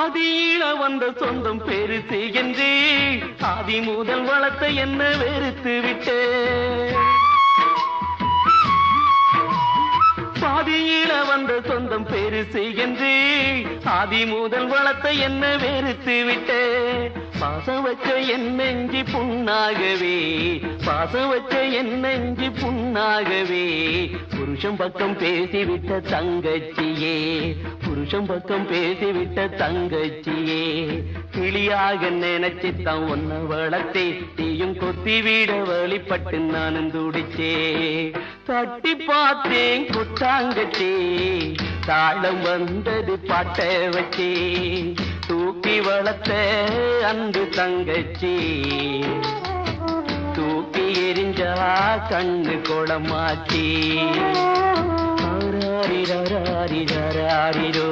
ஆதியில வந்த சொந்தம் பெருசு என்று ஆதி முதல் வளர்த்த என்ன வெறுத்து விட்டே. பாதியில வந்த சொந்தம் பெருசு என்று ஆதி முதல் வளர்த்த என்ன வெறுத்து விட்டே. பாசம் வச்ச என் நெஞ்சு புண்ணாகவே, பாசம் வச்ச என் நெஞ்சு புண்ணாகவே. புருஷன் பக்கம் பேசிவிட்ட தங்கச்சியே, புருஷன் பக்கம் பேசிவிட்ட தங்கச்சியே. கிளியாக நினைச்சுத்தான் ஒன்ன வளர்த்தே, தீயும் கொத்தி விட வழிபட்டு நானும் துடிச்சே. தட்டி பார்த்தேன் கொட்டாங்கச்சே, தாளம் வந்தது பாட்ட வச்சே. தூக்கி வளர்த்த அன்பு தங்கச்சி, தூக்கி எரிஞ்சா கண்ணு கொடமாச்சி. ஆராரிரோ